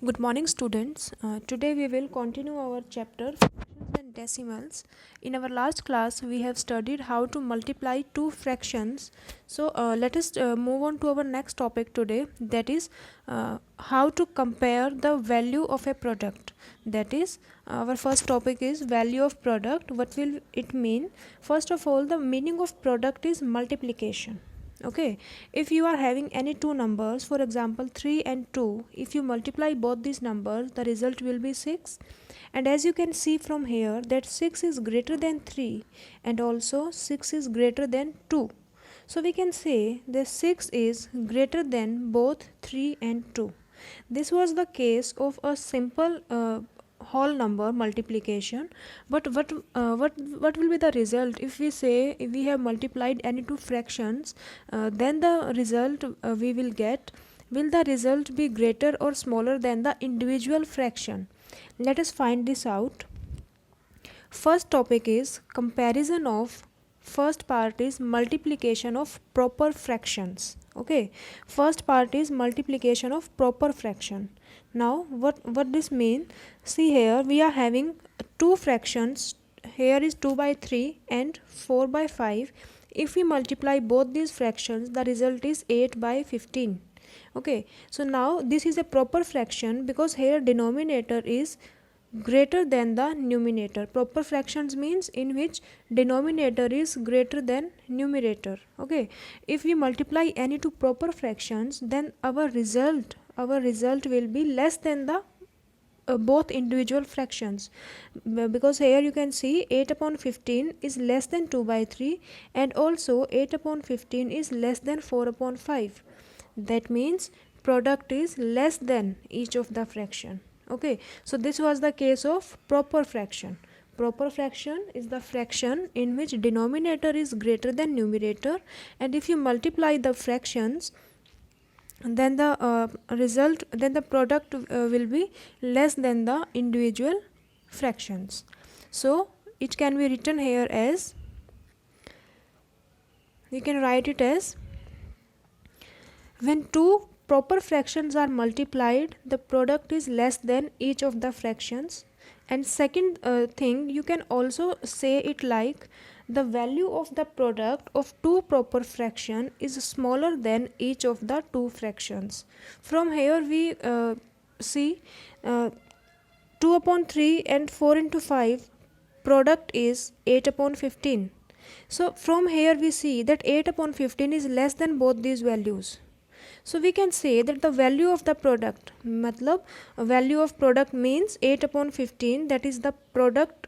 Good morning, students. Today we will continue our chapter fractions and decimals. In our last class, we have studied how to multiply two fractions. So, let us move on to our next topic today, that is how to compare the value of a product. That is, our first topic is value of product. What will it mean? First of all, the meaning of product is multiplication. Okay, if you are having any two numbers, for example 3 and 2, if you multiply both these numbers, the result will be 6. And as you can see from here that 6 is greater than 3 and also 6 is greater than 2. So we can say that 6 is greater than both 3 and 2. This was the case of a simple whole number multiplication. But what will be the result if we say if we have multiplied any two fractions? Then the result we will get, will the result be greater or smaller than the individual fraction? Let us find this out. First topic is comparison of, first part is multiplication of proper fractions. Okay, first part is multiplication of proper fraction. Now what this mean? See, here we are having two fractions. Here is 2 by 3 and 4 by 5. If we multiply both these fractions, the result is 8 by 15. Okay, so now this is a proper fraction because here denominator is greater than the numerator. Proper fractions means in which denominator is greater than numerator. Okay, if we multiply any two proper fractions, then our result will be less than the both individual fractions, because here you can see 8 upon 15 is less than 2 by 3 and also 8 upon 15 is less than 4 upon 5. That means product is less than each of the fraction. Okay, so this was the case of proper fraction. Proper fraction is the fraction in which denominator is greater than numerator, and if you multiply the fractions, then the product will be less than the individual fractions. So it can be written here as, you can write it as, when two proper fractions are multiplied, the product is less than each of the fractions. And second thing, you can also say it like, the value of the product of two proper fraction is smaller than each of the two fractions. From here we see 2 upon 3 and 4 into 5 product is 8 upon 15. So from here we see that 8 upon 15 is less than both these values. So we can say that the value of the product, matlab value of product means 8 upon 15, that is the product,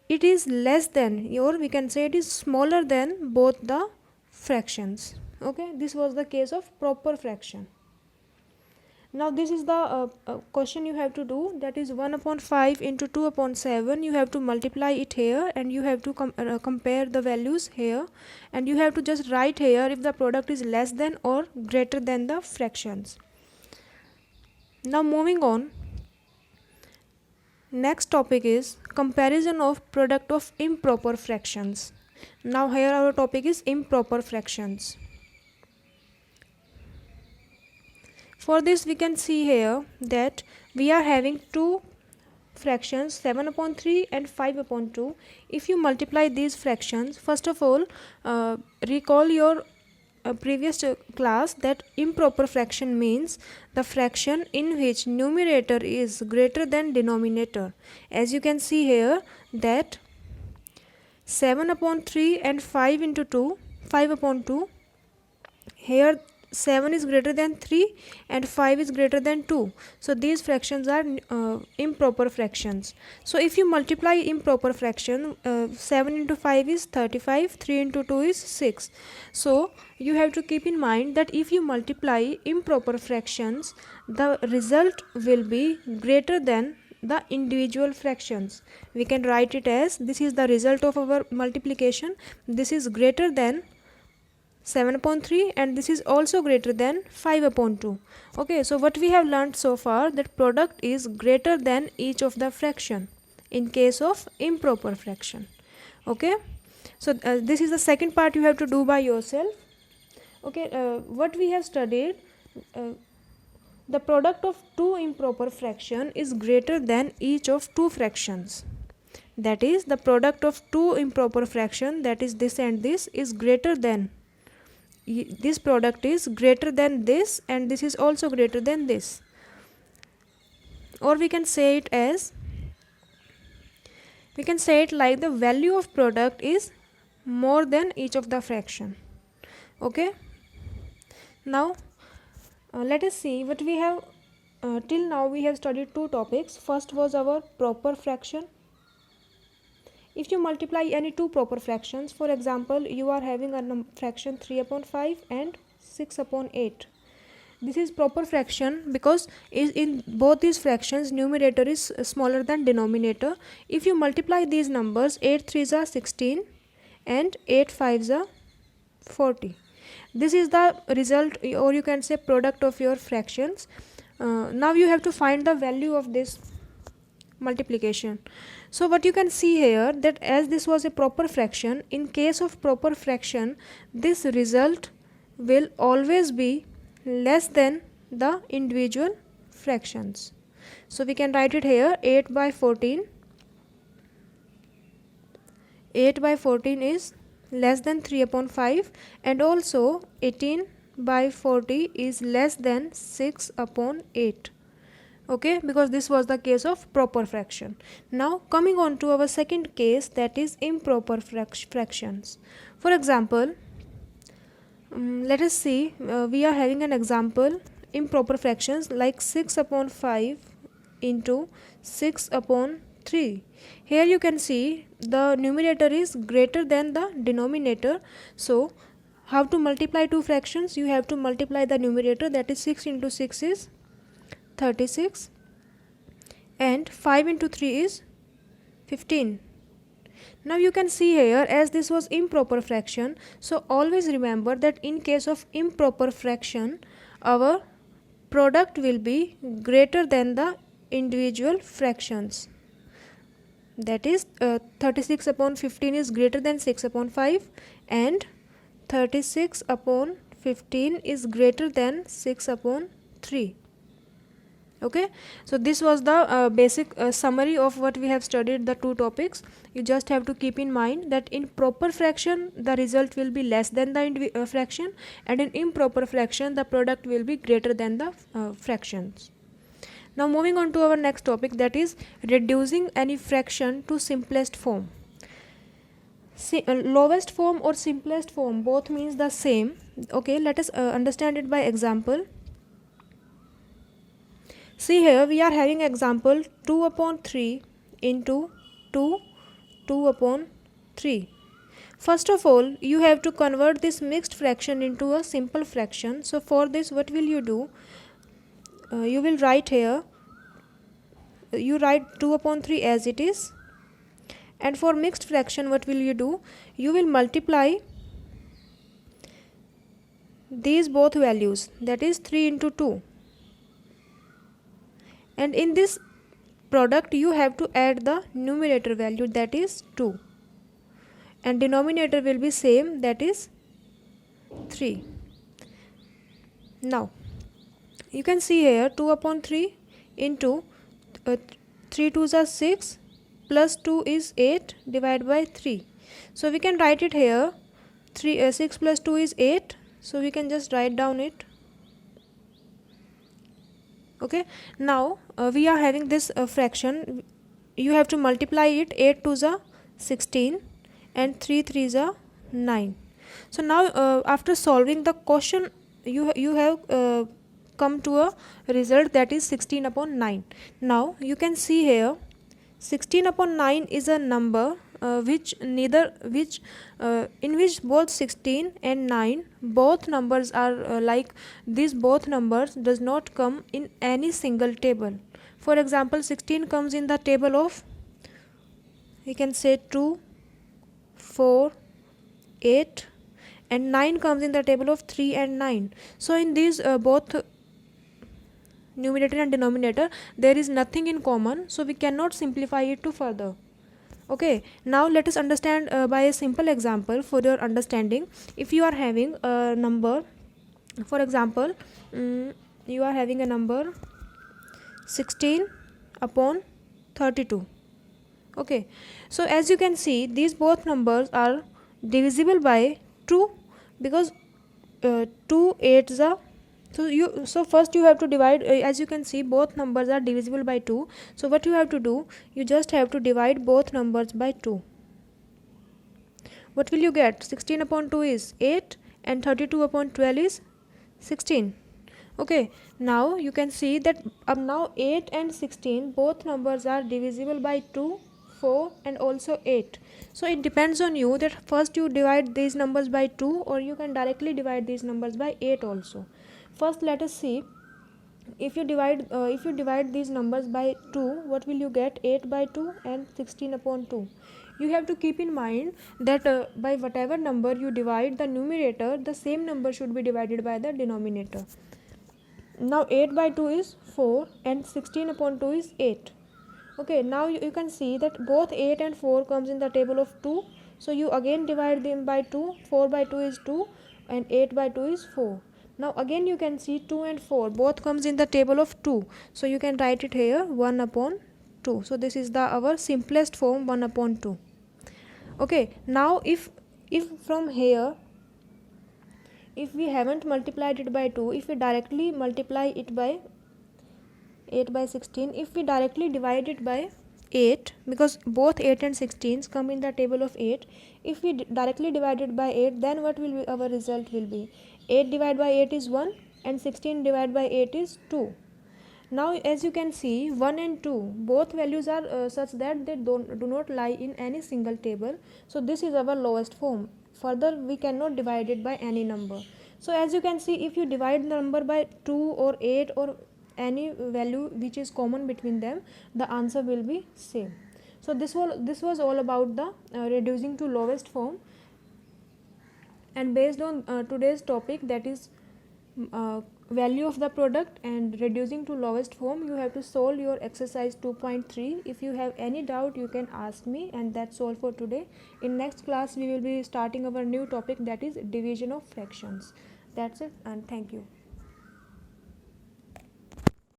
it is less than, or we can say it is smaller than both the fractions. Okay, this was the case of proper fraction. Now this is the question you have to do, that is 1 upon 5 into 2 upon 7. You have to multiply it here and you have to compare the values here, and you have to just write here if the product is less than or greater than the fractions. Now moving on, next topic is comparison of product of improper fractions. Now here our topic is improper fractions. For this we can see here that we are having two fractions, 7 upon 3 and 5 upon 2. If you multiply these fractions, first of all recall your previous class that improper fraction means the fraction in which numerator is greater than denominator. As you can see here that 7 upon 3 and 5 into 2, 5 upon 2, here 7 is greater than 3 and 5 is greater than 2. So these fractions are improper fractions. So if you multiply improper fraction, 7 into 5 is 35, 3 into 2 is 6. So you have to keep in mind that if you multiply improper fractions, the result will be greater than the individual fractions. We can write it as, this is the result of our multiplication, this is greater than 7 upon 3 and this is also greater than 5 upon 2. Okay, so what we have learned so far, that product is greater than each of the fraction in case of improper fraction. Okay, so this is the second part you have to do by yourself. Okay, what we have studied, the product of two improper fraction is greater than each of two fractions. That is, the product of two improper fraction, that is this and this, is greater than, this product is greater than this, and this is also greater than this. Or we can say it as, we can say it like the value of product is more than each of the fraction. Okay, now let us see what we have. Till now we have studied two topics. First was our proper fraction. If you multiply any two proper fractions, for example, you are having a fraction 3/5 and 6/8. This is proper fraction because in both these fractions numerator is smaller than denominator. If you multiply these numbers, 8 3s are 16 and 8 5s are 40. This is the result, or you can say product of your fractions. Now you have to find the value of this multiplication. So what you can see here, that as this was a proper fraction, in case of proper fraction, this result will always be less than the individual fractions. So we can write it here, 8/14. 8/14 is less than 3/5, and also 18/40 is less than 6/8. Okay, because this was the case of proper fraction. Now coming on to our second case, that is improper fractions. For example, let us see, we are having an example improper fractions like 6/5 into 6/3. Here you can see the numerator is greater than the denominator. So how to multiply two fractions? You have to multiply the numerator, that is 6 into 6 is 36 and 5 into 3 is 15. Now you can see here, as this was improper fraction, so always remember that in case of improper fraction, our product will be greater than the individual fractions. That is 36/15 is greater than 6/5 and 36/15 is greater than 6/3. Okay, so this was the basic summary of what we have studied, the two topics. You just have to keep in mind that in proper fraction the result will be less than the fraction, and in improper fraction the product will be greater than the fractions. Now moving on to our next topic, that is reducing any fraction to simplest form. Lowest form or simplest form both means the same. Okay, let us understand it by example. See here, we are having example 2/3 into 2/3. First of all, you have to convert this mixed fraction into a simple fraction. So for this, what will you do? You will write here, you write 2/3 as it is, and for mixed fraction what will you do? You will multiply these both values, that is 3 into 2, and in this product you have to add the numerator value, that is 2, and denominator will be same, that is 3. Now you can see here 2/3 into 3 2s are 6 plus 2 is 8 divided by 3. So we can write it here, 6 plus 2 is 8, so we can just write down it. Okay, now we are having this fraction, you have to multiply it, 8 2s are 16 and 3 3s are 9. So now after solving the question, you have come to a result, that is 16/9. Now you can see here 16/9 is a number in which both 16 and 9 both numbers are like these both numbers does not come in any single table. For example, 16 comes in the table of, we can say 2 4 8, and 9 comes in the table of 3 and 9. So in these both numerator and denominator there is nothing in common, so we cannot simplify it to further. Okay, now let us understand by a simple example for your understanding. If you are having a number, for example you are having a number 16 upon 32. Okay, so as you can see, these both numbers are divisible by 2, because 2 8s are, so first you have to divide, as you can see both numbers are divisible by 2. So what you have to do, you just have to divide both numbers by 2. What will you get? 16 upon 2 is 8 and 32 upon 12 is 16. Okay, now you can see that now 8 and 16 both numbers are divisible by 2, 4 and also 8. So it depends on you that first you divide these numbers by 2, or you can directly divide these numbers by 8 also. First let us see, if you divide these numbers by 2, what will you get? 8 by 2 and 16 upon 2. You have to keep in mind that by whatever number you divide the numerator, the same number should be divided by the denominator. Now 8 by 2 is 4 and 16 upon 2 is 8. Okay, now you can see that both 8 and 4 comes in the table of 2. So you again divide them by 2. 4 by 2 is 2 and 8 by 2 is 4. Now again you can see 2 and 4 both comes in the table of 2. So you can write it here 1 upon 2. So this is our simplest form, 1 upon 2. Okay, now if from here, if we haven't multiplied it by 2, if we directly multiply it by 8 by 16, if we directly divide it by 8, because both 8 and 16 come in the table of 8, if we directly divide it by 8, then what will be our result will be? 8 divided by 8 is 1 and 16 divided by 8 is 2. Now as you can see, 1 and 2 both values are such that they do not lie in any single table. So this is our lowest form. Further we cannot divide it by any number. So as you can see, if you divide the number by 2 or 8 or any value which is common between them, the answer will be same. So this was all about the reducing to lowest form. And based on today's topic, that is value of the product and reducing to lowest form, you have to solve your exercise 2.3. If you have any doubt, you can ask me, and that's all for today. In next class we will be starting our new topic, that is division of fractions. That's it, and thank you.